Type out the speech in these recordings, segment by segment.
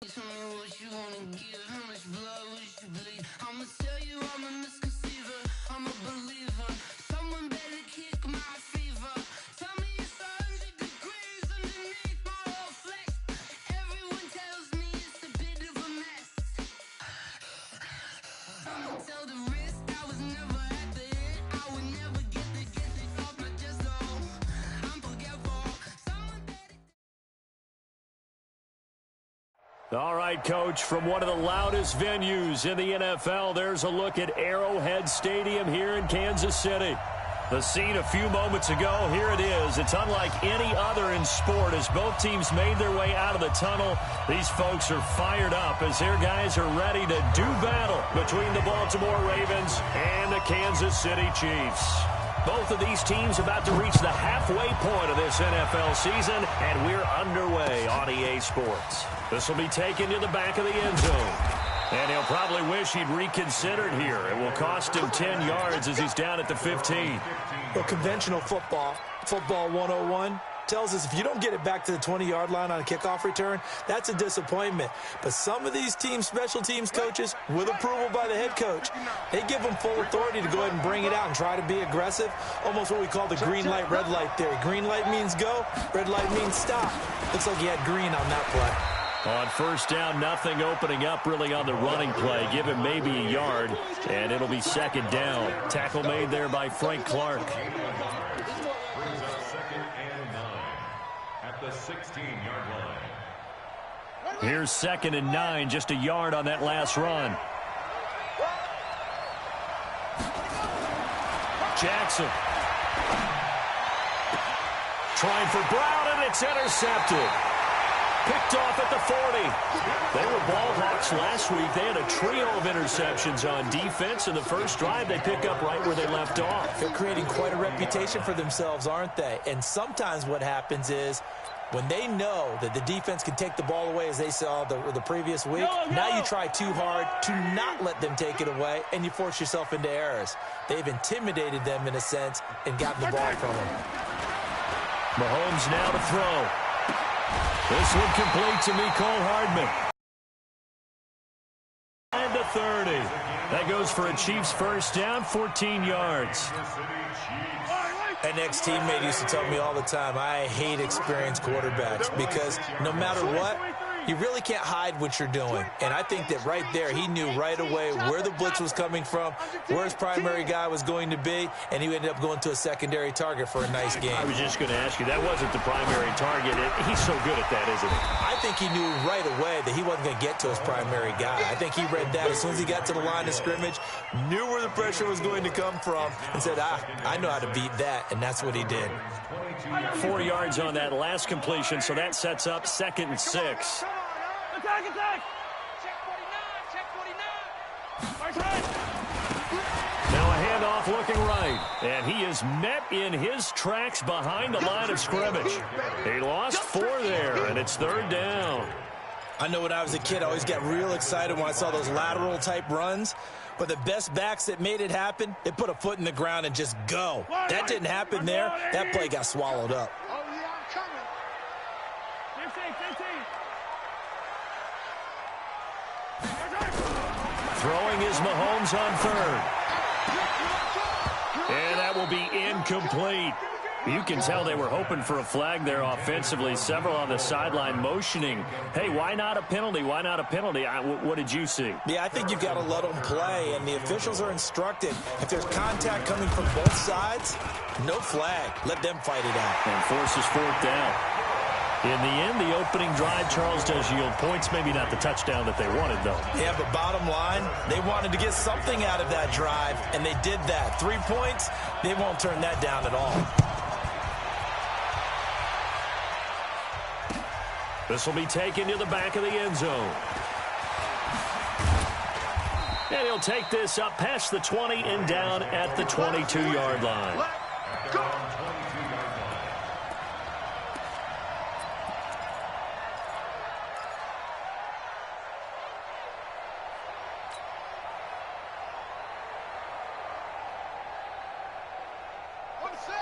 Tell me what you wanna give, how much blood would you bleed? I'ma tell you I'm a misconceiver, I'm a believer. Someone better kick my fever. Tell me it's 100 degrees underneath my whole flesh. Everyone tells me it's a bit of a mess. I'ma tell the risk I was never at the end. I would never get this off my chest though. I'm forgetful. Someone better. All right, Coach, from one of the loudest venues in the NFL, there's a look at Arrowhead Stadium here in Kansas City. The scene a few moments ago, here it is. It's unlike any other in sport as both teams made their way out of the tunnel. These folks are fired up as their guys are ready to do battle between the Baltimore Ravens and the Kansas City Chiefs. Both of these teams about to reach the halfway point of this NFL season, and we're underway on EA Sports. This will be taken to the back of the end zone. And he'll probably wish he'd reconsidered here. It will cost him 10 yards as he's down at the 15. Well, conventional football 101, tells us if you don't get it back to the 20-yard line on a kickoff return, that's a disappointment. But some of these team special teams coaches, with approval by the head coach, they give them full authority to go ahead and bring it out and try to be aggressive, almost what we call the green light, red light theory. Green light means go, red light means stop. Looks like he had green on that play. On first down, nothing opening up really on the running play. Give him maybe a yard, and it'll be second down. Tackle made there by Frank Clark. At the 16-yard line. Here's 2nd and 9, just a yard on that last run. Jackson. Trying for Brown, and it's intercepted. Picked off at the 40. They were ball hawks last week. They had a trio of interceptions on defense. In the first drive, they pick up right where they left off. They're creating quite a reputation for themselves, aren't they? And sometimes what happens is when they know that the defense can take the ball away, as they saw the previous week, now you try too hard to not let them take it away, and you force yourself into errors. They've intimidated them in a sense and gotten the ball from them. Mahomes now to throw. This one complete to Mecole Hardman. And to 30. That goes for a Chiefs first down, 14 yards. An ex-teammate used to tell me all the time, I hate experienced quarterbacks because no matter what, you really can't hide what you're doing. And I think that right there, he knew right away where the blitz was coming from, where his primary guy was going to be, and he ended up going to a secondary target for a nice game. I was just going to ask you, that wasn't the primary target. He's so good at that, isn't he? I think he knew right away that he wasn't going to get to his primary guy. I think he read that as soon as he got to the line of scrimmage, knew where the pressure was going to come from, and said, I know how to beat that, and that's what he did. 4 yards on that last completion, so that sets up 2nd and 6. Attack, attack! Check 49, check 49! Now a handoff looking right, and he is met in his tracks behind the line of scrimmage. He lost 4 there, and it's 3rd down. I know when I was a kid, I always got real excited when I saw those lateral-type runs. But the best backs that made it happen, they put a foot in the ground and just go. That didn't happen there. That play got swallowed up. Oh, yeah, I'm coming. 15. Throwing is Mahomes on 3rd. And that will be incomplete. You can tell they were hoping for a flag there offensively. Several on the sideline motioning, hey, why not a penalty? Why not a penalty? What did you see? Yeah, I think you've got to let them play, and the officials are instructed. If there's contact coming from both sides, no flag. Let them fight it out. And forces 4th down. In the end, the opening drive, Charles, does yield points. Maybe not the touchdown that they wanted, though. Yeah, but bottom line, they wanted to get something out of that drive, and they did that. 3 points, they won't turn that down at all. This will be taken to the back of the end zone. And he'll take this up past the 20 and down at the 22-yard line. Go!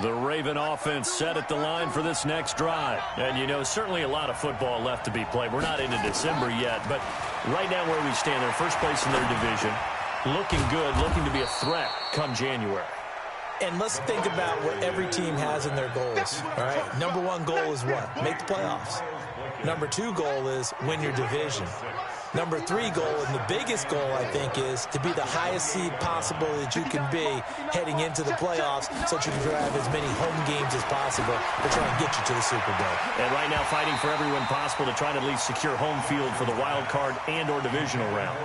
The Raven offense set at the line for this next drive. And, you know, certainly a lot of football left to be played. We're not into December yet, but right now where we stand, they're first place in their division. Looking good, looking to be a threat come January. And let's think about what every team has in their goals, all right? Number one goal is what? Make the playoffs. Number two goal is win your division. Number three goal, and the biggest goal, I think, is to be the highest seed possible that you can be heading into the playoffs so that you can have as many home games as possible to try and get you to the Super Bowl. And right now fighting for everyone possible to try to at least secure home field for the wild card and or divisional round.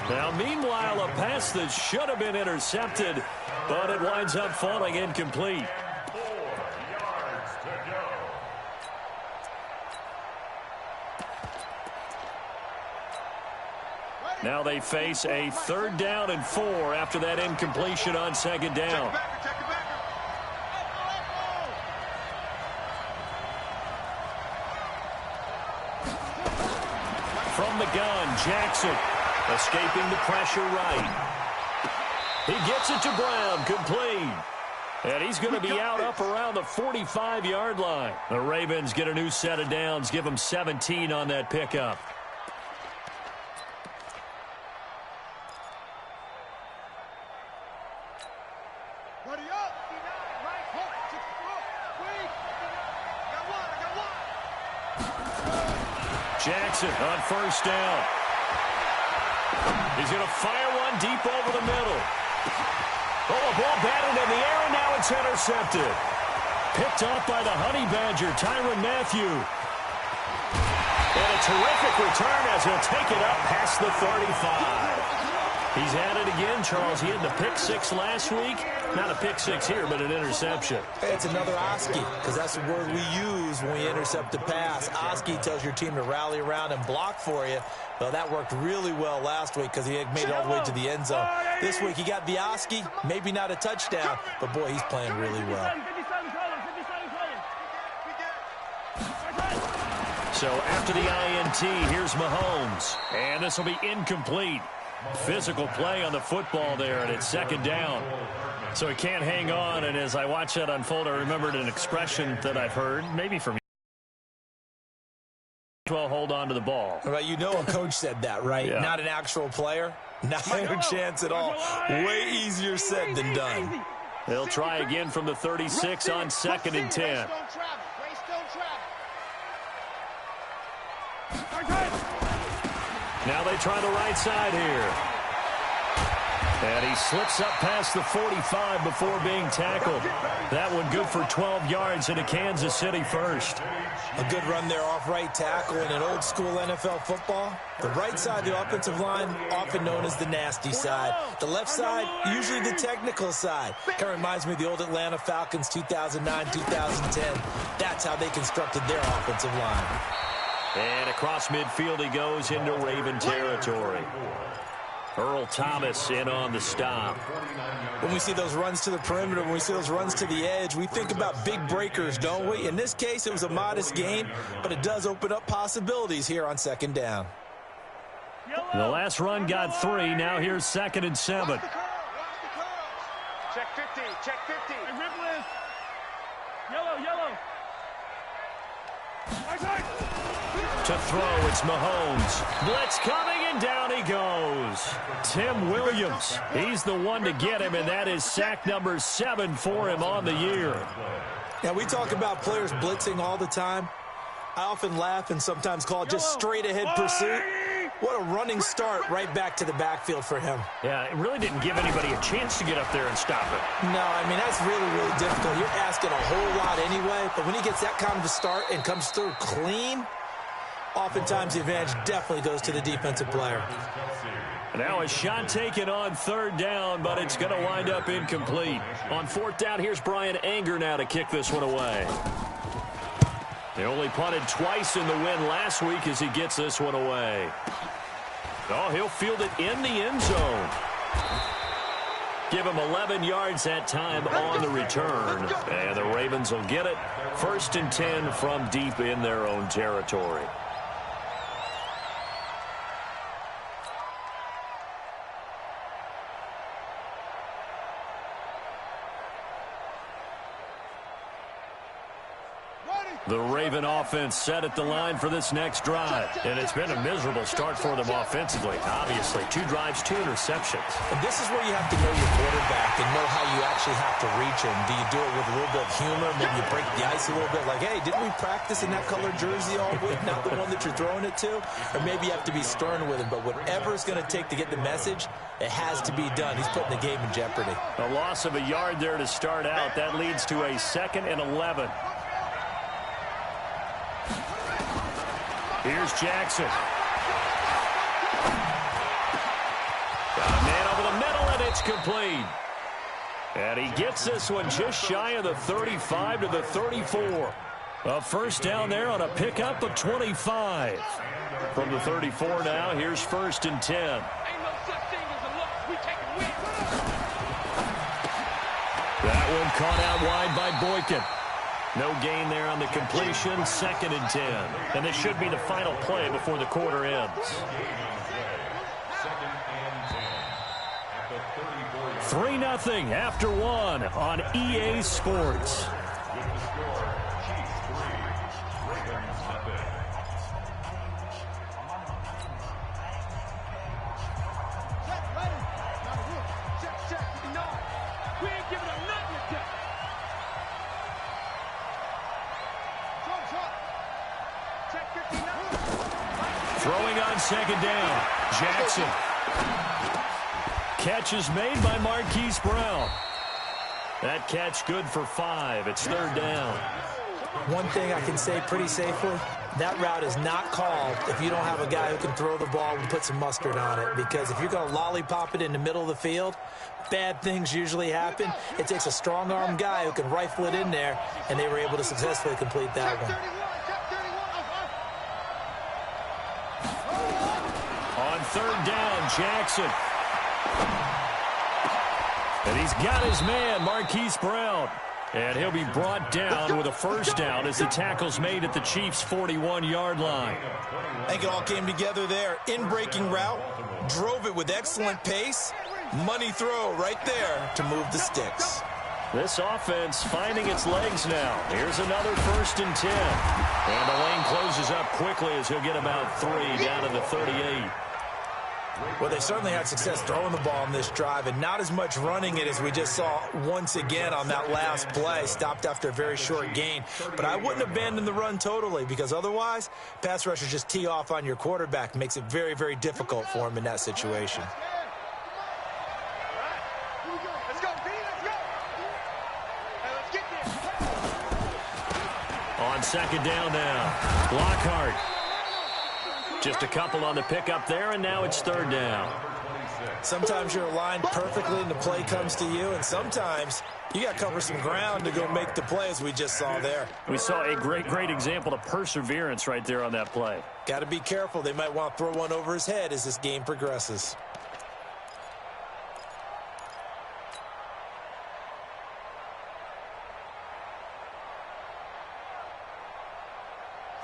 Now, meanwhile, a pass that should have been intercepted, but it winds up falling incomplete. Now they face a 3rd down and 4 after that incompletion on 2nd down. From the gun, Jackson escaping the pressure right. He gets it to Brown, complete. And he's going to be out up around the 45-yard line. The Ravens get a new set of downs, give them 17 on that pickup. Jackson on 1st down. He's going to fire one deep over the middle. Oh, a ball batted in the air, and now it's intercepted. Picked off by the Honey Badger, Tyrann Mathieu. And a terrific return as he'll take it up past the 35. He's at it again, Charles. He had the pick 6 last week. Not a pick 6 here, but an interception. Hey, it's another Oski, because that's the word we use when we intercept a pass. Oski tells your team to rally around and block for you. Well, that worked really well last week because he had made it all the way to the end zone. This week he got the Oski, maybe not a touchdown, but boy, he's playing really well. So after the INT, here's Mahomes. And this will be incomplete. Physical play on the football there, and it's 2nd down. So he can't hang on, and as I watch that unfold, I remembered an expression that I've heard, maybe from well, hold on to the ball. Well, you know a coach said that, right? Yeah. Not an actual player. Not a chance at all. Way easier said than done. They'll try again from the 36 on 2nd and 10. Now they try the right side here. And he slips up past the 45 before being tackled. That one good for 12 yards into Kansas City first. A good run there off right tackle in an old school NFL football. The right side of the offensive line, often known as the nasty side. The left side, usually the technical side. Kind of reminds me of the old Atlanta Falcons 2009, 2010. That's how they constructed their offensive line. And across midfield he goes into Raven territory. Earl Thomas in on the stop. When we see those runs to the perimeter, when we see those runs to the edge, we think about big breakers, don't we? In this case, it was a modest gain, but it does open up possibilities here on 2nd down. The last run got 3. Now here's 2nd and 7. Check 50. Check 50. Hey, Ripple. Yellow. To throw, it's Mahomes. Blitz coming, and down he goes. Tim Williams, he's the one to get him, and that is sack number 7 for him on the year. Now, we talk about players blitzing all the time. I often laugh and sometimes call it just straight-ahead pursuit. What a running start right back to the backfield for him. Yeah, it really didn't give anybody a chance to get up there and stop it. No, I mean, that's really, really difficult. You're asking a whole lot anyway, but when he gets that kind of a start and comes through clean, oftentimes the advantage definitely goes to the defensive player. Now a shot taken on 3rd down, but it's going to wind up incomplete. On 4th down, here's Brian Anger now to kick this one away. They only punted twice in the win last week as he gets this one away. Oh, he'll field it in the end zone. Give him 11 yards that time on the return. And the Ravens will get it. 1st and 10 from deep in their own territory. Raven offense set at the line for this next drive. And it's been a miserable start for them offensively. Obviously, 2 drives, 2 interceptions. And this is where you have to know your quarterback and know how you actually have to reach him. Do you do it with a little bit of humor? Maybe you break the ice a little bit like, hey, didn't we practice in that colored jersey all week, not the one that you're throwing it to? Or maybe you have to be stern with him. But whatever it's going to take to get the message, it has to be done. He's putting the game in jeopardy. A loss of a yard there to start out. That leads to a 2nd and 11. Here's Jackson. Got a man over the middle, and it's complete. And he gets this one just shy of the 35 to the 34. A first down there on a pickup of 25. From the 34 now, here's 1st and 10. Ain't no such thing as a loss. We take a win. That one caught out wide by Boykin. No gain there on the completion, 2nd and 10. And this should be the final play before the quarter ends. 3-0 after 1 on EA Sports. We ain't giving up nothing today. Throwing on 2nd down. Jackson. Catch is made by Marquise Brown. That catch good for 5. It's 3rd down. One thing I can say pretty safely, that route is not called if you don't have a guy who can throw the ball and put some mustard on it. Because if you're going to lollipop it in the middle of the field, bad things usually happen. It takes a strong-arm guy who can rifle it in there, and they were able to successfully complete that one. On 3rd down, Jackson. And he's got his man, Marquise Brown. And he'll be brought down with a first down as the tackle's made at the Chiefs' 41-yard line. I think it all came together there. In-breaking route, drove it with excellent pace. Money throw right there to move the sticks. This offense finding its legs now. Here's another 1st and 10. And the lane closes up quickly as he'll get about 3 down to the 38. Well, they certainly had success throwing the ball in this drive, and not as much running it as we just saw once again on that last play. Stopped after a very short gain. But I wouldn't abandon the run totally, because otherwise, pass rushers just tee off on your quarterback. Makes it very, very difficult for him in that situation. Let's go, B, let's go. Hey, let's get this. On 2nd down now, Lockhart. Just a couple on the pickup there, and now it's 3rd down. Sometimes you're aligned perfectly and the play comes to you, and sometimes you got to cover some ground to go make the play, as we just saw there. We saw a great example of perseverance right there on that play. Got to be careful. They might want to throw one over his head as this game progresses.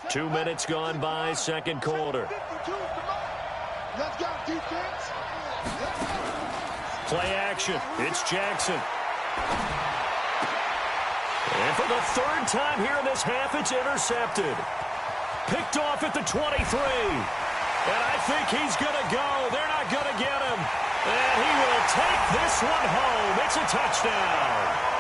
Two minutes gone by, 2nd quarter. Let's go, defense. Play action. It's Jackson. And for the 3rd time here in this half, it's intercepted. Picked off at the 23. And I think he's going to go. They're not going to get him. And he will take this one home. It's a touchdown.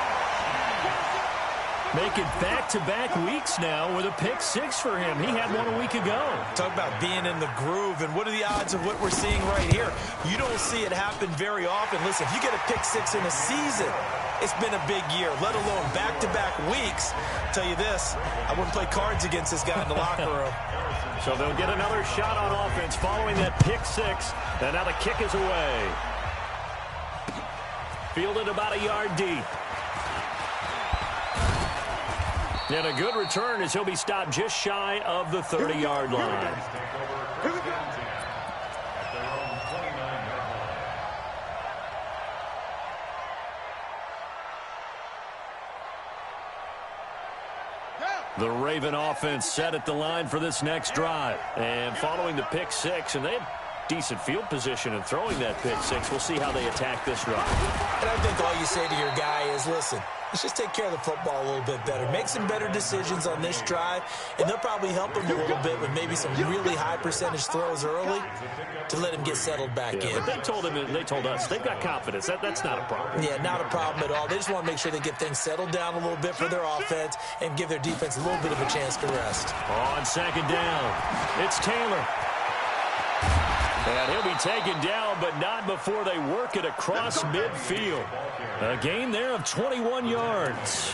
Making back-to-back weeks now with a pick 6 for him. He had one a week ago. Talk about being in the groove, and what are the odds of what we're seeing right here? You don't see it happen very often. Listen, if you get a pick 6 in a season, it's been a big year, let alone back-to-back weeks. I'll tell you this, I wouldn't play cards against this guy in the locker room. So they'll get another shot on offense following that pick 6, and now the kick is away. Fielded about a yard deep. And a good return as he'll be stopped just shy of the 30-yard line. The Raven offense set at the line for this next drive. And following the pick 6, and they decent field position in throwing that pick six. We'll see how they attack this run. And I think all you say to your guy is, listen, let's just take care of the football a little bit better. Make some better decisions on this drive, and they'll probably help him a little bit with maybe some really high percentage throws early to let him get settled back in. But they told us they've got confidence. That's not a problem. Yeah, not a problem at all. They just want to make sure they get things settled down a little bit for their offense and give their defense a little bit of a chance to rest. On second down, it's Taylor. And he'll be taken down, but not before they work it across midfield. A gain there of 21 yards.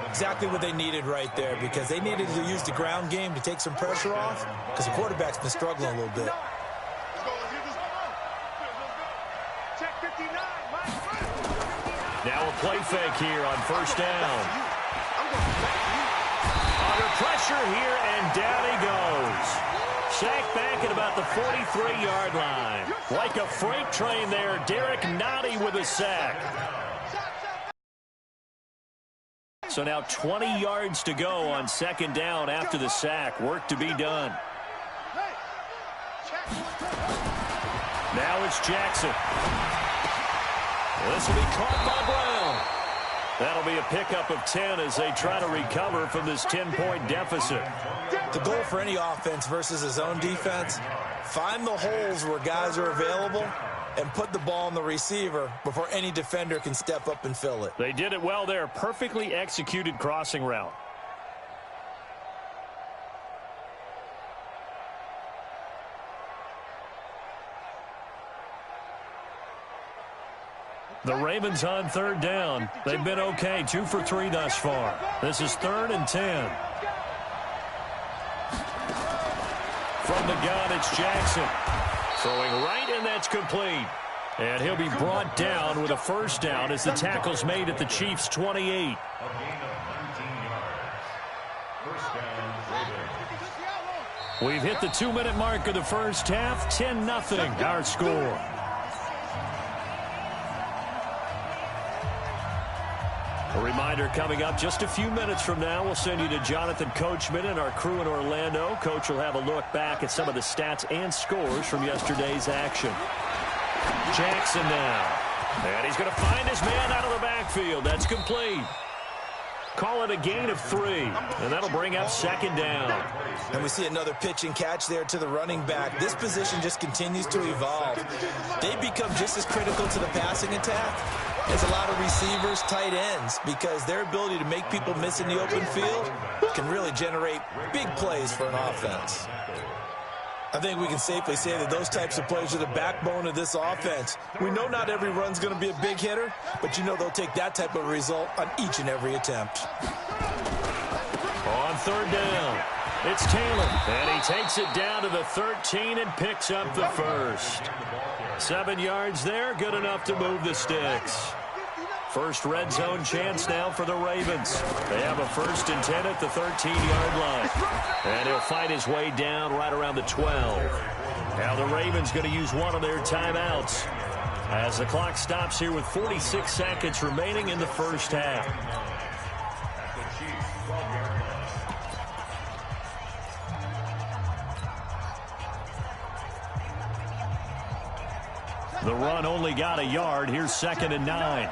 Exactly what they needed right there, because they needed to use the ground game to take some pressure off, because the quarterback's been struggling a little bit. Now a play fake here on first down. Under pressure here, and down he goes. Sacked back at about the 43-yard line. Like a freight train there, Derek Nottie with a sack. So now 20 yards to go on second down after the sack. Work to be done. Now it's Jackson. This will be caught by Brown. That'll be a pickup of 10 as they try to recover from this 10-point deficit. The goal for any offense versus his own defense, find the holes where guys are available and put the ball on the receiver before any defender can step up and fill it. They did it well there. Perfectly executed crossing route. The Ravens on third down. They've been okay, 2 for 3 thus far. This is 3rd and 10. From the gun, it's Jackson. Throwing right, and that's complete. And he'll be brought down with a first down as the tackle's made at the Chiefs' 28. We've hit the 2-minute mark of the first half. 10-0 our score. A reminder coming up just a few minutes from now, we'll send you to Jonathan Coachman and our crew in Orlando. Coach will have a look back at some of the stats and scores from yesterday's action. Jackson now. And he's going to find his man out of the backfield. That's complete. Call it a gain of 3, and that'll bring up second down. And we see another pitch and catch there to the running back. This position just continues to evolve. They become just as critical to the passing attack as a lot of receivers, tight ends, because their ability to make people miss in the open field can really generate big plays for an offense. I think we can safely say that those types of plays are the backbone of this offense. We know not every run's going to be a big hitter, but you know they'll take that type of result on each and every attempt. On third down, it's Taylor, and he takes it down to the 13 and picks up the first. 7 yards there, good enough to move the sticks. First red zone chance now for the Ravens. They have a 1st and 10 at the 13-yard line. And he'll fight his way down right around the 12. Now the Ravens going to use one of their timeouts as the clock stops here with 46 seconds remaining in the first half. The run only got a yard. Here's 2nd and 9.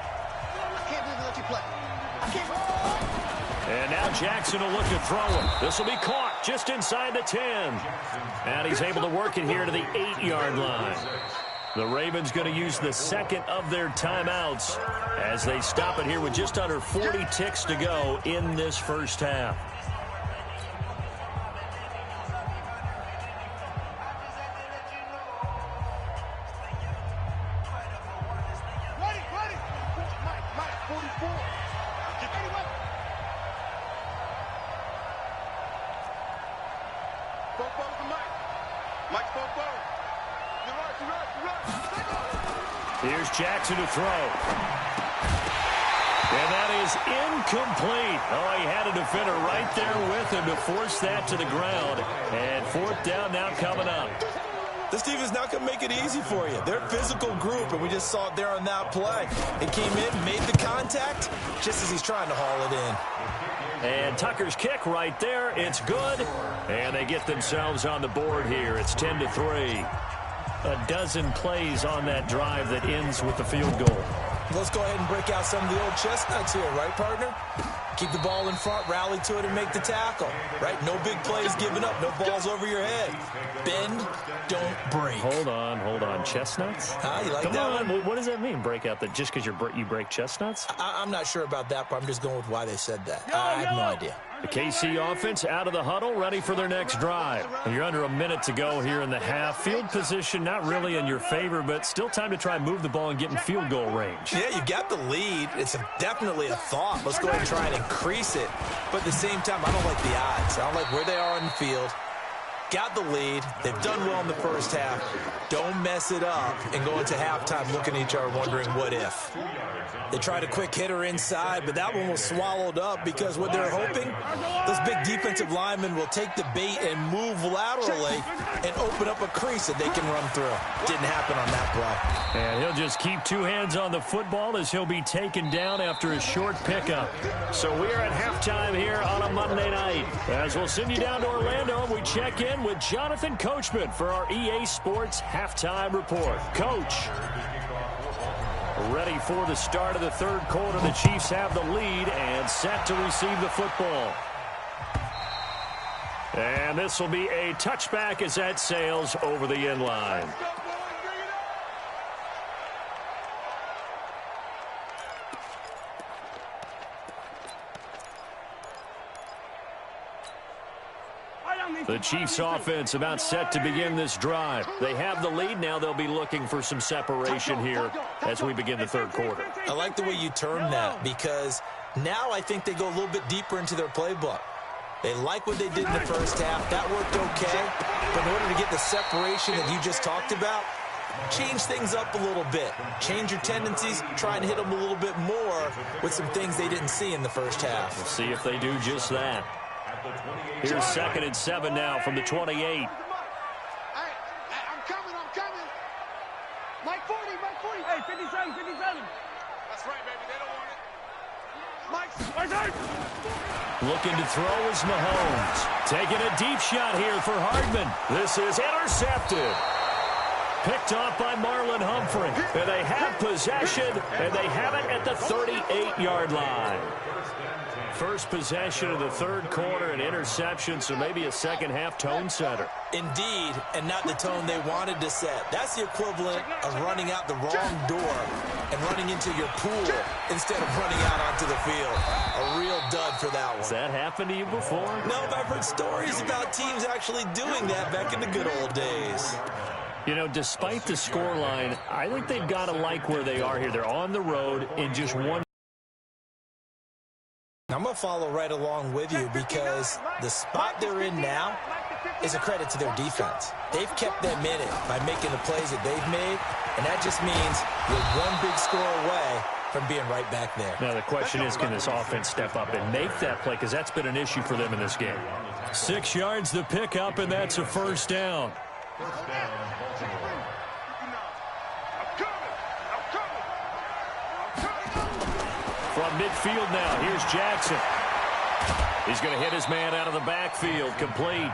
And now Jackson will look to throw it. This will be caught just inside the 10. And he's able to work it here to the 8-yard line. The Ravens going to use the second of their timeouts as they stop it here with just under 40 ticks to go in this first half. Here's Jackson to throw. And that is incomplete. Oh, he had a defender right there with him to force that to the ground. And 4th down now coming up. This team is not going to make it easy for you. They're a physical group, and we just saw it there on that play. It came in, made the contact, just as he's trying to haul it in. And Tucker's kick right there. It's good. And they get themselves on the board here. It's 10-3. a dozen plays on that drive that ends with the field goal. Let's go ahead and break out some of the old chestnuts here, right, partner? Keep the ball in front, rally to it, and make the tackle, right? No big plays given up, no balls over your head. Bend, don't break. Hold on. Chestnuts? You like Come that on. one? What does that mean, break out? Just because you break chestnuts? I'm not sure about that, but I'm just going with why they said that. I have no idea. The KC offense out of the huddle, ready for their next drive. You're under a minute to go here in the half. Field position not really in your favor, but still time to try and move the ball and get in field goal range. Yeah, you got the lead. It's definitely a thought. Let's go ahead and try and increase it. But at the same time, I don't like the odds. I don't like where they are on the field. Got the lead. They've done well in the first half. Don't mess it up and go into halftime looking at each other wondering what if. They tried a quick hitter inside, but that one was swallowed up because what they're hoping, those big defensive linemen will take the bait and move laterally and open up a crease that they can run through. Didn't happen on that play. And he'll just keep two hands on the football as he'll be taken down after a short pickup. So we are at halftime here on a Monday night. As we'll send you down to Orlando, we check in with Jonathan Coachman for our EA Sports Halftime Report. Coach. Ready for the start of the third quarter. The Chiefs have the lead and set to receive the football. And this will be a touchback as that sails over the end line. The Chiefs offense about set to begin this drive. They have the lead. Now they'll be looking for some separation here as we begin the third quarter. I like the way you term that because now I think they go a little bit deeper into their playbook. They like what they did in the first half. That worked okay. But in order to get the separation that you just talked about, change things up a little bit. Change your tendencies. Try and hit them a little bit more with some things they didn't see in the first half. We'll see if they do just that. Here's 2nd and 7 now from the 28. Hey, I'm coming. Mike 40. Hey, 57. That's right, baby. They don't want it. Mike's looking to throw is Mahomes. Taking a deep shot here for Hardman. This is intercepted. Picked off by Marlon Humphrey. And they have possession, and they have it at the 38-yard line. First possession of the third quarter, an interception, so maybe a second-half tone setter. Indeed, and not the tone they wanted to set. That's the equivalent of running out the wrong door and running into your pool instead of running out onto the field. A real dud for that one. Has that happened to you before? No, but I've heard stories about teams actually doing that back in the good old days. You know, despite the scoreline, I think they've got to like where they are here. They're on the road in just one. I'm going to follow right along with you because the spot they're in now is a credit to their defense. They've kept them in it by making the plays that they've made, and that just means you're one big score away from being right back there. Now, the question is, can this offense step up and make that play? Because that's been an issue for them in this game. 6 yards the pickup, and that's a first down. From midfield now, here's Jackson. He's going to hit his man out of the backfield, complete.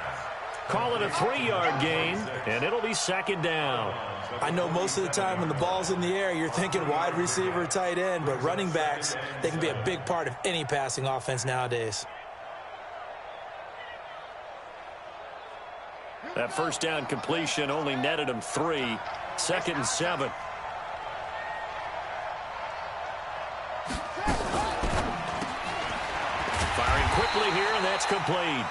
Call it a 3-yard gain, and it'll be 2nd down. I know most of the time when the ball's in the air, you're thinking wide receiver, tight end, but running backs, they can be a big part of any passing offense nowadays. That first down completion only netted him 3. 2nd and 7. Firing quickly here, and that's complete.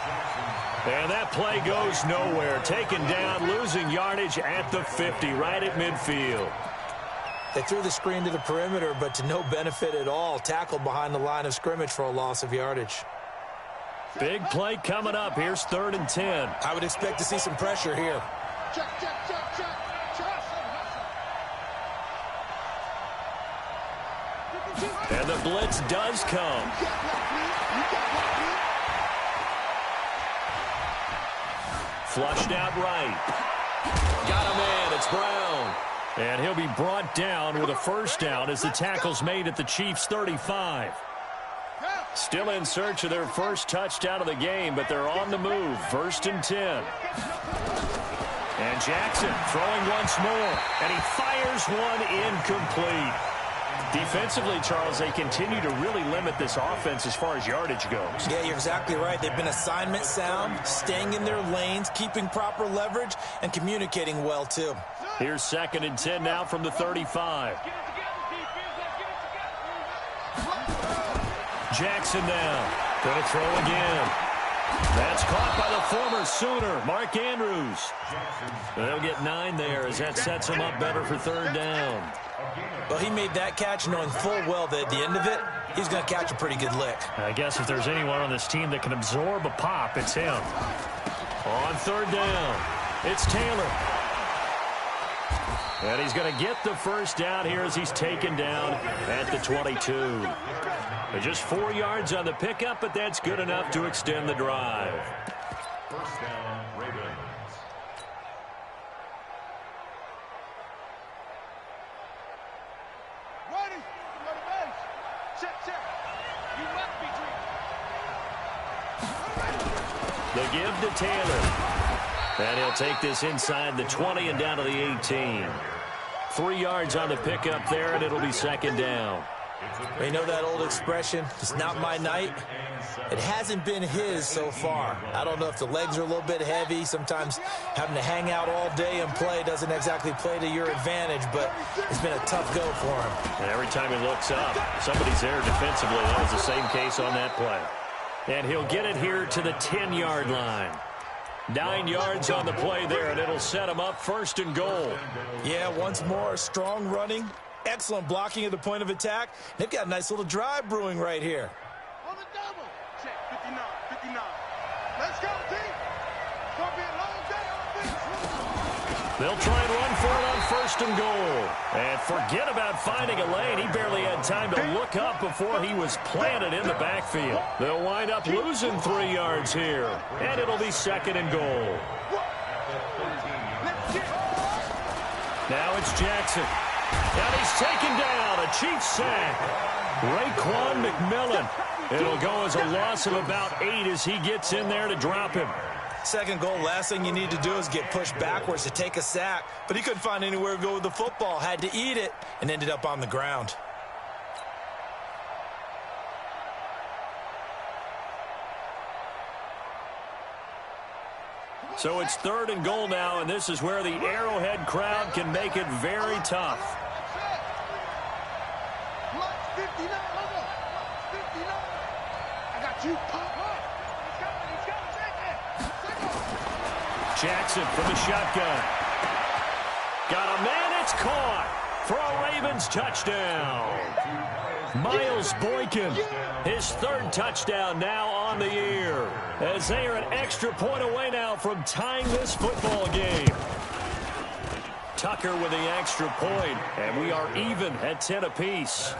And that play goes nowhere. Taken down, losing yardage at the 50, right at midfield. They threw the screen to the perimeter, but to no benefit at all. Tackled behind the line of scrimmage for a loss of yardage. Big play coming up. Here's 3rd and 10. I would expect to see some pressure here. check. And the blitz does come. Flushed out right. Got a man. It's Brown. And he'll be brought down with a first down as the tackle's made at the Chiefs' 35. Still in search of their first touchdown of the game, but they're on the move. 1st and 10. And Jackson throwing once more, and he fires one incomplete. Defensively, Charles, they continue to really limit this offense as far as yardage goes. Yeah, you're exactly right. They've been assignment sound, staying in their lanes, keeping proper leverage, and communicating well, too. Here's 2nd and 10 now from the 35. Jackson now. Going to throw again. That's caught by the former Sooner, Mark Andrews. They'll get 9 there as that sets him up better for 3rd down. Well, he made that catch knowing full well that at the end of it, he's going to catch a pretty good lick. I guess if there's anyone on this team that can absorb a pop, it's him. On 3rd down, it's Taylor. And he's going to get the first down here as he's taken down at the 22. Just 4 yards on the pickup, but that's good enough to extend the drive. First down, Ravens. Ready? Go to base. Check. You must be dreaming. The give to Taylor. And he'll take this inside the 20 and down to the 18. 3 yards on the pickup there, and it'll be 2nd down. You know that old expression, it's not my night? It hasn't been his so far. I don't know if the legs are a little bit heavy. Sometimes having to hang out all day and play doesn't exactly play to your advantage, but it's been a tough go for him. And every time he looks up, somebody's there defensively. That was the same case on that play. And he'll get it here to the 10-yard line. 9 yards on the play there, and it'll set him up 1st and goal. Yeah, once more, strong running, excellent blocking at the point of attack. They've got a nice little drive brewing right here. On the double. Check. 59. Let's go, team. It's going to be a long day on this. They'll try and run for it on 1st and goal. And forget about finding a lane. He barely had time to look up before he was planted in the backfield. They'll wind up losing 3 yards here. And it'll be 2nd and goal. Now it's Jackson. And he's taken down. A Chiefs sack. Raekwon McMillan. It'll go as a loss of about 8 as he gets in there to drop him. 2nd goal, last thing you need to do is get pushed backwards to take a sack. But he couldn't find anywhere to go with the football. Had to eat it and ended up on the ground. So it's 3rd and goal now, and this is where the Arrowhead crowd can make it very tough. Look, 59. Look, 59. I got you. Jackson from the shotgun. Got a man, it's caught for a Ravens touchdown. Miles Boykin, his 3rd touchdown now on the year, as they are an extra point away now from tying this football game. Tucker with the extra point, and we are even at 10 apiece.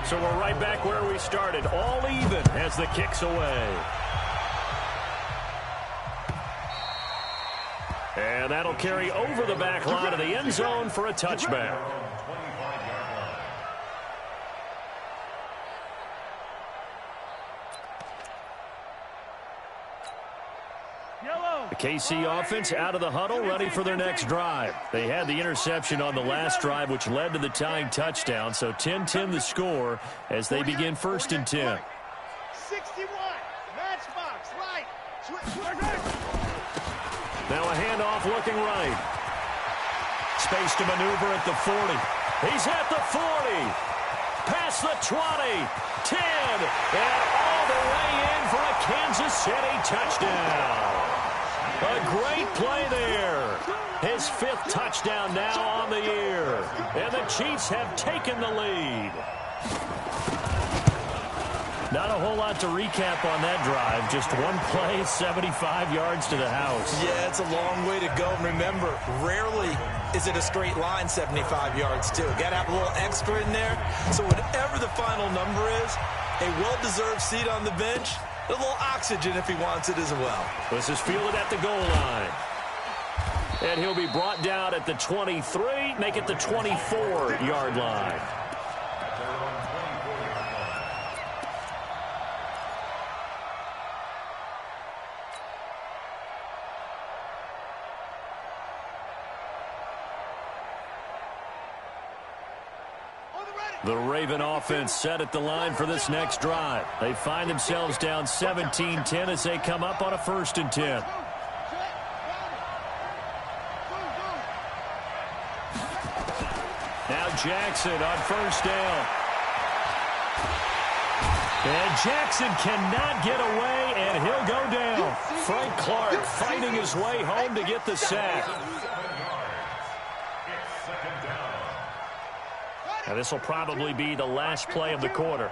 So we're right back where we started, all even as the kick's away. And that'll carry over the back line of the end zone for a touchback. The KC offense out of the huddle, ready for their next drive. They had the interception on the last drive, which led to the tying touchdown. So 10-10 the score as they begin 1st and 10. 61. Matchbox. Right. Now a handoff looking right. Space to maneuver at the 40. He's at the 40. Past the 20. 10. And all the way in for a Kansas City touchdown. A great play there. His 5th touchdown now on the year. And the Chiefs have taken the lead. Not a whole lot to recap on that drive. Just one play, 75 yards to the house. Yeah, it's a long way to go. Remember, rarely is it a straight line 75 yards, too. Got to have a little extra in there. So whatever the final number is, a well-deserved seat on the bench, a little oxygen if he wants it as well. This is fielded at the goal line. And he'll be brought down at the 23, make it the 24-yard line. The Raven offense set at the line for this next drive. They find themselves down 17-10 as they come up on a 1st and 10. Now Jackson on 1st down. And Jackson cannot get away, and he'll go down. Frank Clark fighting his way home to get the sack. Now this will probably be the last play of the quarter.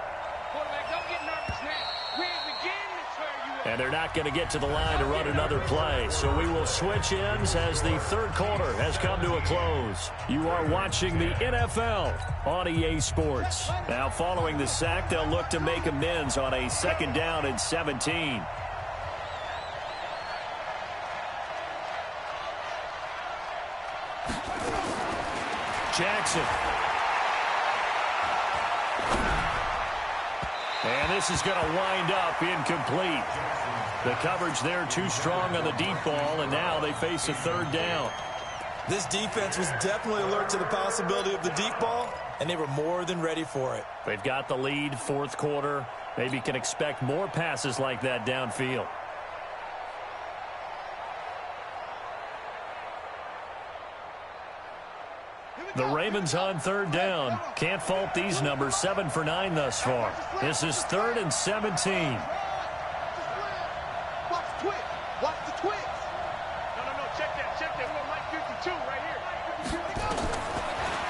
And they're not going to get to the line to run another play. So we will switch ends as the 3rd quarter has come to a close. You are watching the NFL on EA Sports. Now following the sack, they'll look to make amends on a 2nd down and 17. Jackson. And this is going to wind up incomplete. The coverage there too strong on the deep ball, and now they face a 3rd down. This defense was definitely alert to the possibility of the deep ball, and they were more than ready for it. They've got the lead, 4th quarter. Maybe can expect more passes like that downfield. The Ravens on 3rd down. Can't fault these numbers. 7 for 9 thus far. This is 3rd and 17. Watch the twitch. Watch the twitch. No. Check that. We're Mike 52 right here.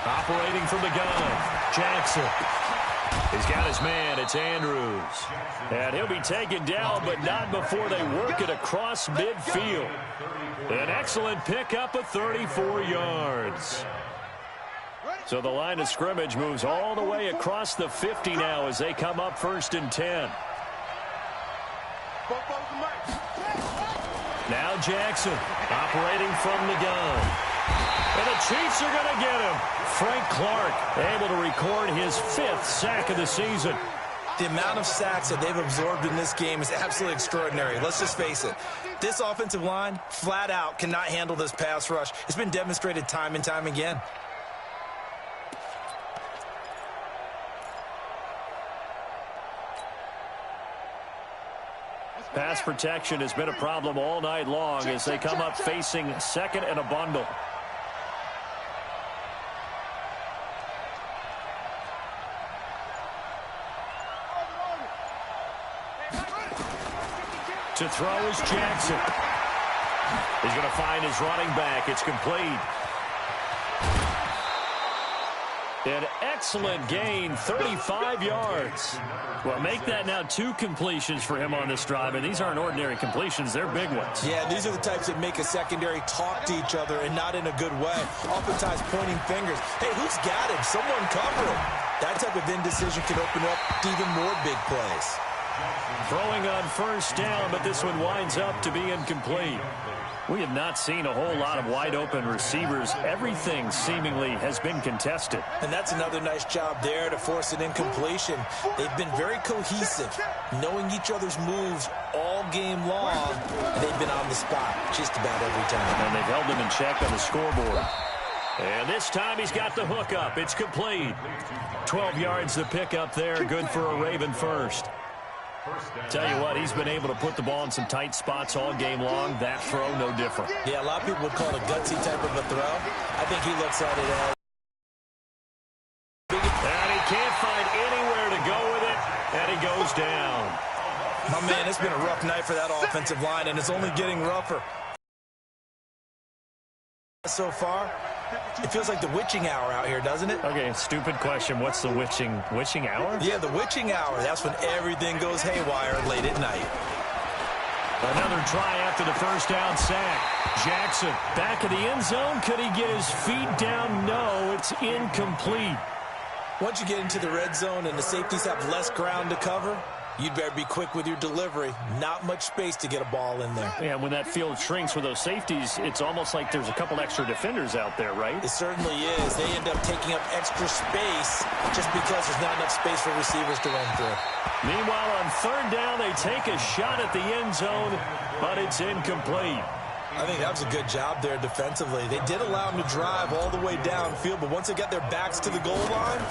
Operating from the gun. Jackson. He's got his man. It's Andrews. And he'll be taken down, but not before they work it across midfield. An excellent pickup of 34 yards. So the line of scrimmage moves all the way across the 50 now as they come up 1st and 10. Now Jackson operating from the gun. And the Chiefs are going to get him. Frank Clark able to record his 5th sack of the season. The amount of sacks that they've absorbed in this game is absolutely extraordinary. Let's just face it. This offensive line, flat out, cannot handle this pass rush. It's been demonstrated time and time again. Pass protection has been a problem all night long as they come up facing 2nd and a bundle. To throw is Jackson. He's going to find his running back. It's complete. An excellent gain, 35 yards. Well, make that now 2 completions for him on this drive, and these aren't ordinary completions. They're big ones. Yeah, these are the types that make a secondary talk to each other and not in a good way. Oftentimes pointing fingers. Hey, who's got him? Someone cover him. That type of indecision can open up to even more big plays. Throwing on 1st down, but this one winds up to be incomplete. We have not seen a whole lot of wide-open receivers. Everything seemingly has been contested. And that's another nice job there to force an incompletion. They've been very cohesive, knowing each other's moves all game long, and they've been on the spot just about every time. And they've held them in check on the scoreboard. And this time he's got the hook up. It's complete. 12 yards to pick up there. Good for a Raven first. Tell you what, he's been able to put the ball in some tight spots all game long. That throw, no different. Yeah, a lot of people would call it a gutsy type of a throw. I think he looks at it as... And he can't find anywhere to go with it, and he goes down. My man, it's been a rough night for that offensive line, and it's only getting rougher. So far, it feels like the witching hour out here, doesn't it? Okay, stupid question. What's the witching hour? Yeah, the witching hour. That's when everything goes haywire late at night. Another try after the 1st down sack. Jackson back of the end zone. Could he get his feet down? No, it's incomplete. Once you get into the red zone and the safeties have less ground to cover, you'd better be quick with your delivery. Not much space to get a ball in there. Yeah, when that field shrinks with those safeties, it's almost like there's a couple extra defenders out there, right? It certainly is. They end up taking up extra space just because there's not enough space for receivers to run through. Meanwhile, on 3rd down, they take a shot at the end zone, but it's incomplete. I think that was a good job there defensively. They did allow them to drive all the way downfield, but once they got their backs to the goal line,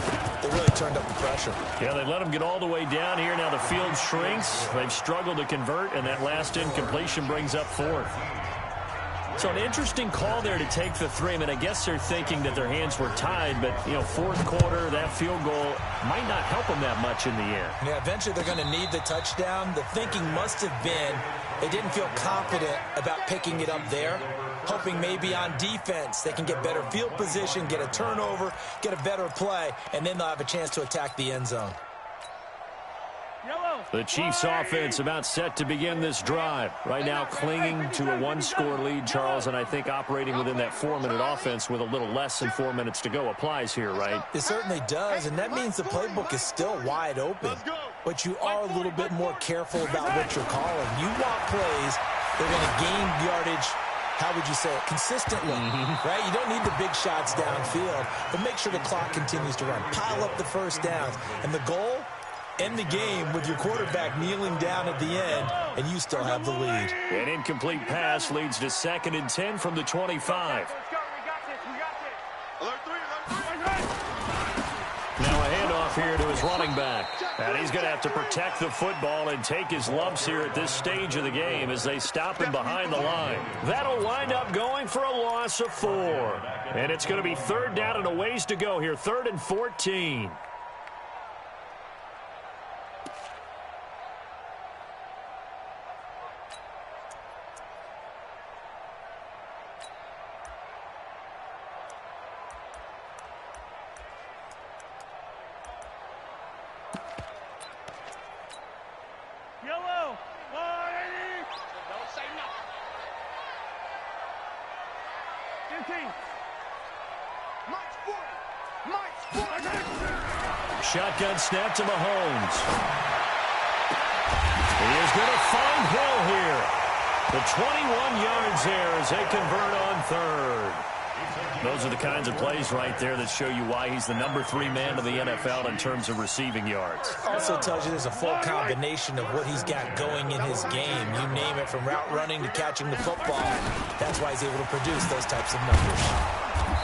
they really turned up the pressure. Yeah, they let them get all the way down here. Now the field shrinks. They've struggled to convert, and that last incompletion brings up fourth. So an interesting call there to take the three. I mean, I guess they're thinking that their hands were tied, but, you know, fourth quarter, that field goal might not help them that much in the end. Yeah, eventually they're going to need the touchdown. The thinking must have been they didn't feel confident about picking it up there, hoping maybe on defense they can get better field position, get a turnover, get a better play, and then they'll have a chance to attack the end zone. The Chiefs offense about set to begin this drive. Right now clinging to a one-score lead, Charles, and I think operating within that 4-minute offense with a little less than 4 minutes to go applies here, right? It certainly does, and that means the playbook is still wide open. But you are a little bit more careful about what you're calling. You want plays that are going to gain yardage, how would you say it, consistently, right? You don't need the big shots downfield, but make sure the clock continues to run. Pile up the first downs, and the goal, end the game with your quarterback kneeling down at the end, and you still have the lead. An incomplete pass leads to 2nd and 10 from the 25. Now a handoff here to his running back. And he's going to have to protect the football and take his lumps here at this stage of the game as they stop him behind the line. That'll wind up going for a loss of 4. And it's going to be 3rd down and a ways to go here, 3rd and 14. Shotgun snap to Mahomes. He is going to find Hill here. The 21 yards there as they convert on 3rd. Those are the kinds of plays right there that show you why he's the number 3 man of the NFL in terms of receiving yards. Also tells you there's a full combination of what he's got going in his game. You name it, from route running to catching the football. That's why he's able to produce those types of numbers.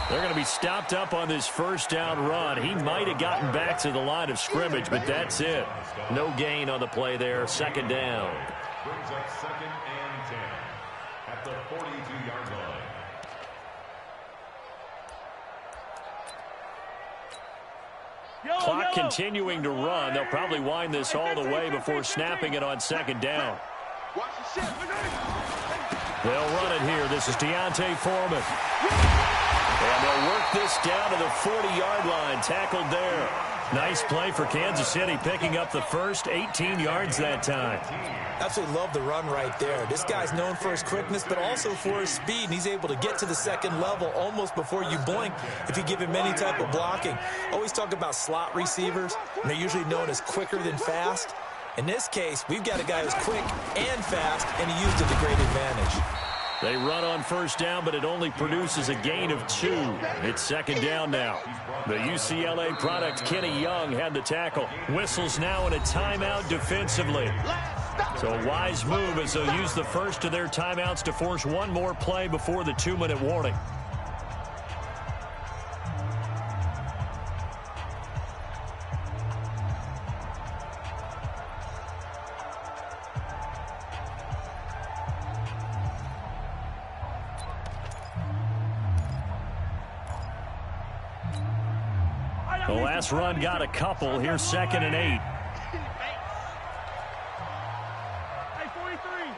They're going to be stopped up on this first down run. He might have gotten back to the line of scrimmage, but that's it. No gain on the play there. 2nd down. Brings up 2nd and 10 at the 42-yard line. Clock continuing to run. They'll probably wind this all the way before snapping it on 2nd down. They'll run it here. This is Deontay Foreman. And they'll work this down to the 40-yard line. Tackled there. Nice play for Kansas City, picking up the first 18 yards that time. Absolutely love the run right there. This guy's known for his quickness, but also for his speed, and he's able to get to the 2nd level almost before you blink if you give him any type of blocking. Always talk about slot receivers, and they're usually known as quicker than fast. In this case, we've got a guy who's quick and fast, and he used it to great advantage. They run on first down, but it only produces a gain of 2. It's 2nd down now. The UCLA product, Kenny Young, had the tackle. Whistles now in a timeout defensively. So a wise move as they'll use the first of their timeouts to force one more play before the 2-minute warning. The last run got a couple. Here's 2nd and 8. Hey, 43.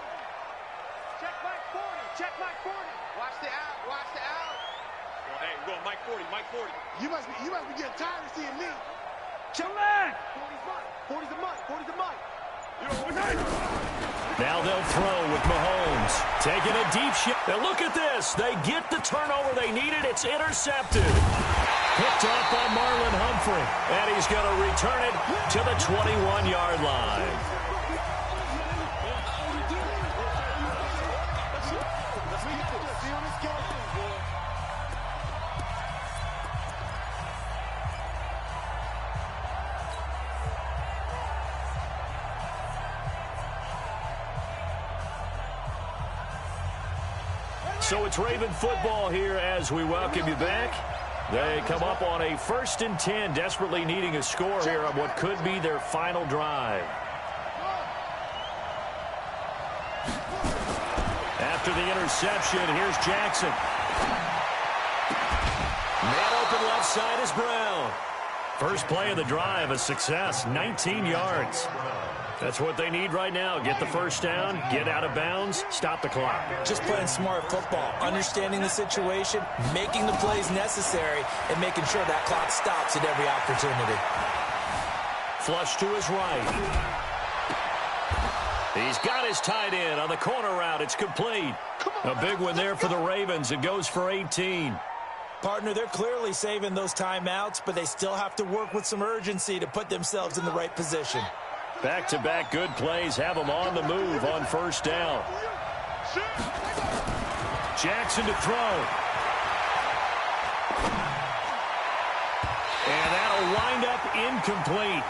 Check Mike 40. Check Mike 40. Watch the out. Watch the out. Well, hey, we're going Mike 40. Mike 40. You must be getting tired of seeing me. Come back. 40's mine. 40's the Mike. 40's the Mike. Now they'll throw with Mahomes. Taking a deep shot. Now look at this. They get the turnover they needed. It's intercepted. Picked off by Marlon Humphrey. And he's going to return it to the 21-yard line. So it's Raven football here as we welcome you back. They come up on a 1st and 10, desperately needing a score here on what could be their final drive. After the interception, here's Jackson. Man open left side is Brown. First play of the drive, a success, 19 yards. That's what they need right now. Get the first down, get out of bounds, stop the clock. Just playing smart football, understanding the situation, making the plays necessary, and making sure that clock stops at every opportunity. Flush to his right. He's got his tight end on the corner route. It's complete. A big one there for the Ravens. It goes for 18. Partner, they're clearly saving those timeouts, but they still have to work with some urgency to put themselves in the right position. Back-to-back good plays have them on the move on first down. Jackson to throw. And that'll wind up incomplete.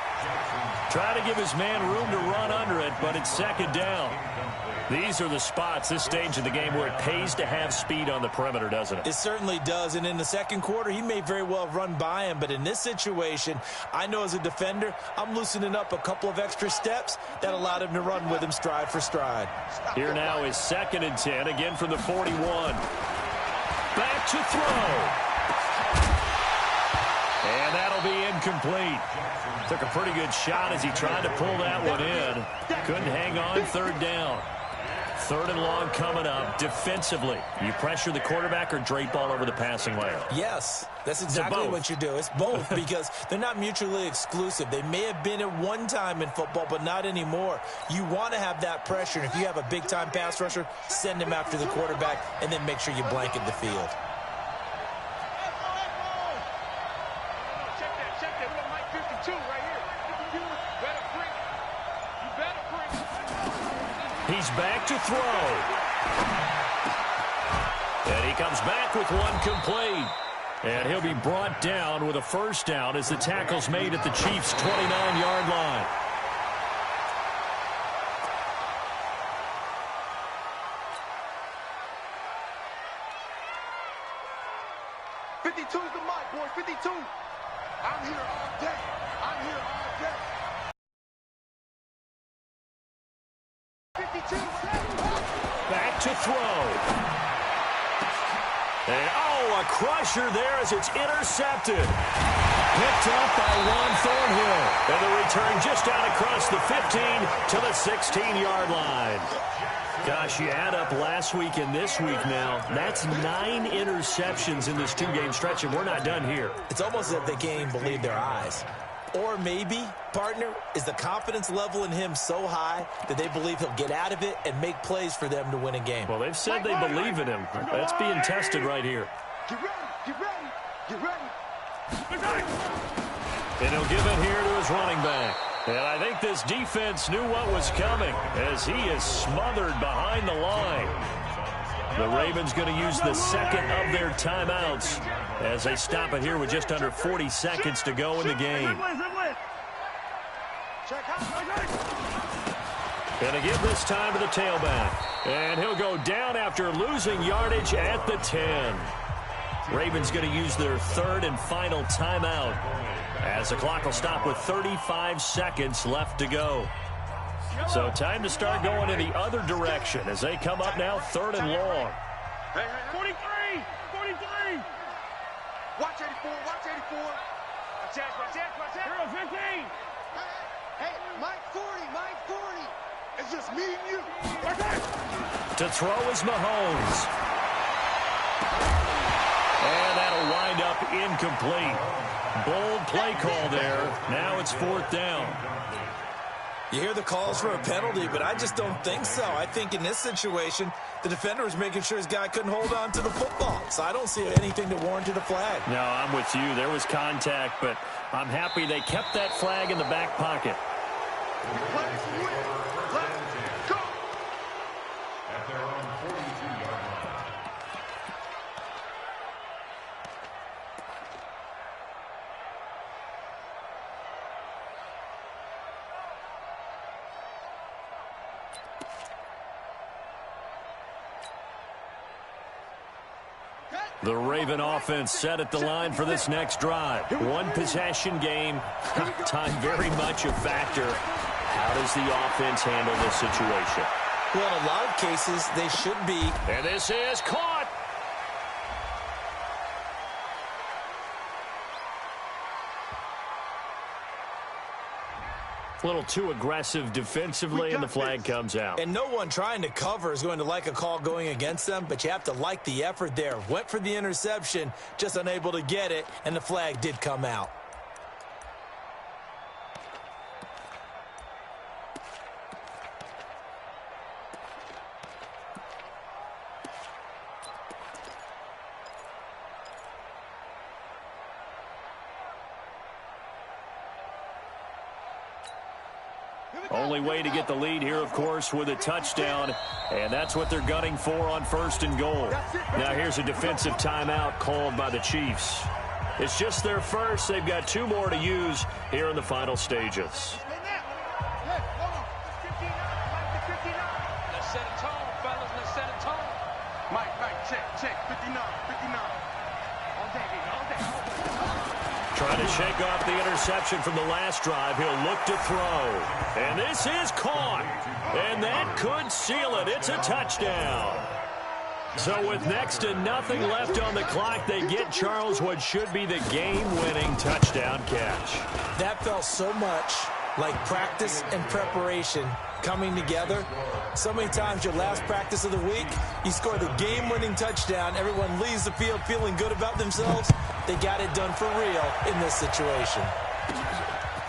Try to give his man room to run under it, but it's second down. These are the spots, this stage of the game, where it pays to have speed on the perimeter, doesn't it? It certainly does, and in the second quarter, he may very well run by him, but in this situation, I know as a defender, I'm loosening up a couple of extra steps that allowed him to run with him stride for stride. Here now is 2nd and 10, again from the 41. Back to throw. And that'll be incomplete. Took a pretty good shot as he tried to pull that one in. Couldn't hang on, third down. 3rd and long coming up. Defensively, you pressure the quarterback or drape all over the passing lane? Yes, that's exactly what you do. It's both because they're not mutually exclusive. They may have been at one time in football, but not anymore. You want to have that pressure, and if you have a big-time pass rusher, send him after the quarterback, and then make sure you blanket the field. Check that. We got Mike 52 right here. You better bring. You better bring. He's back to throw. And he comes back with one complete. And he'll be brought down with a first down as the tackle's made at the Chiefs' 29-yard line. '52's the mic, boys. 52. I'm here all day. I'm here all day. 52. Back to throw. And, a crusher there as it's intercepted. Picked up by Juan Thornhill. And the return just out across the 15 to the 16-yard line. Gosh, you add up last week and this week now. That's 9 interceptions in this 2-game stretch, and we're not done here. It's almost as if they can't even believe their eyes. Or maybe, partner, is the confidence level in him so high that they believe he'll get out of it and make plays for them to win a game. Well, they've said they believe in him. That's being tested right here. Get ready. Get ready. Get ready. And he'll give it here to his running back. And I think this defense knew what was coming as he is smothered behind the line. The Ravens going to use the second of their timeouts as they stop it here with just under 40 seconds to go in the game. And to give this time to the tailback. And he'll go down after losing yardage at the 10. Ravens going to use their 3rd and final timeout as the clock will stop with 35 seconds left to go. So time to start going in the other direction as they come up now 3rd and long. 43. 43. Watch 84. Watch 84. Watch out. 15. Hey, Mike 40. Mike 40. It's just me and you. To throw is Mahomes. And that'll wind up incomplete. Bold play call there. Now it's 4th down. You hear the calls for a penalty, but I just don't think so. I think in this situation, the defender was making sure his guy couldn't hold on to the football. So I don't see anything to warrant a flag. No, I'm with you. There was contact, but I'm happy they kept that flag in the back pocket. Let's win. Let's go. At their own 42-yard line. The Raven offense set at the line for this next drive. One possession game. Time very much a factor. How does the offense handle this situation? Well, in a lot of cases, they should be. And this is caught. A little too aggressive defensively, and the flag comes out. And no one trying to cover is going to like a call going against them, but you have to like the effort there. Went for the interception, just unable to get it, and the flag did come out. Only way to get the lead here, of course, with a touchdown, and that's what they're gunning for on 1st and goal. Now here's a defensive timeout called by the Chiefs. It's just their first. They've got 2 more to use here in the final stages. Let's set a tone, fellas. Let's set a tone. Mike, check. 59. All day. Trying to shake off the interception from the last drive. He'll look to throw. And this is caught. And that could seal it. It's a touchdown. So with next to nothing left on the clock, they get Charles what should be the game-winning touchdown catch. That felt so much like practice and preparation coming together. So many times your last practice of the week, you score the game-winning touchdown. Everyone leaves the field feeling good about themselves. They got it done for real in this situation.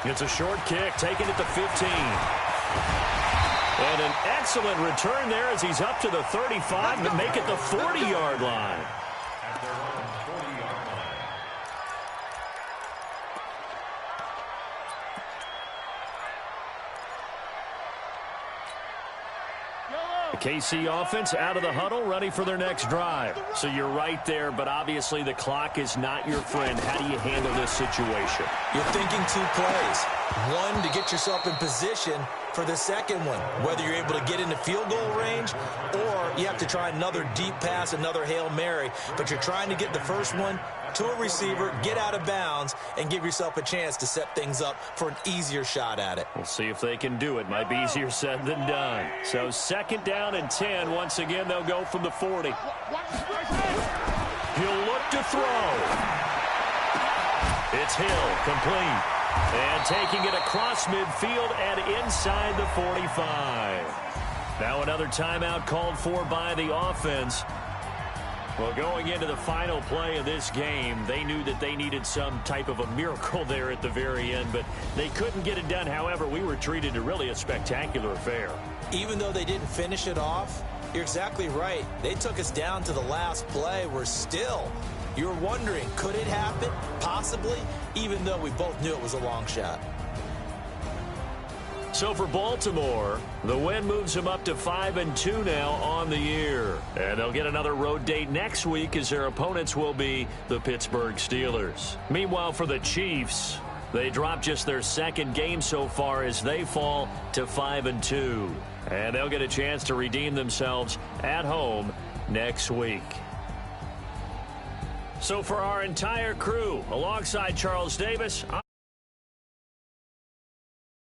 It's a short kick, taking it to 15. And an excellent return there as he's up to the 35 to make it the 40-yard line. At their own 40-yard line. The KC offense out of the huddle, ready for their next drive. So you're right there, but obviously the clock is not your friend. How do you handle this situation? You're thinking 2 plays. One, to get yourself in position for the second one, whether you're able to get into field goal range or you have to try another deep pass, another Hail Mary. But you're trying to get the first one to a receiver, get out of bounds, and give yourself a chance to set things up for an easier shot at it. We'll see if they can do it. Might be easier said than done. So 2nd down and 10. Once again, they'll go from the 40. He'll look to throw. It's Hill, complete. And taking it across midfield and inside the 45. Now another timeout called for by the offense. Well, going into the final play of this game, they knew that they needed some type of a miracle there at the very end, but they couldn't get it done. However, we were treated to really a spectacular affair. Even though they didn't finish it off, you're exactly right. They took us down to the last play. We're still, you're wondering, could it happen? Possibly, even though we both knew it was a long shot. So for Baltimore, the win moves them up to 5-2 now on the year. And they'll get another road date next week as their opponents will be the Pittsburgh Steelers. Meanwhile, for the Chiefs, they drop just their 2nd game so far as they fall to 5-2. And they'll get a chance to redeem themselves at home next week. So for our entire crew, alongside Charles Davis,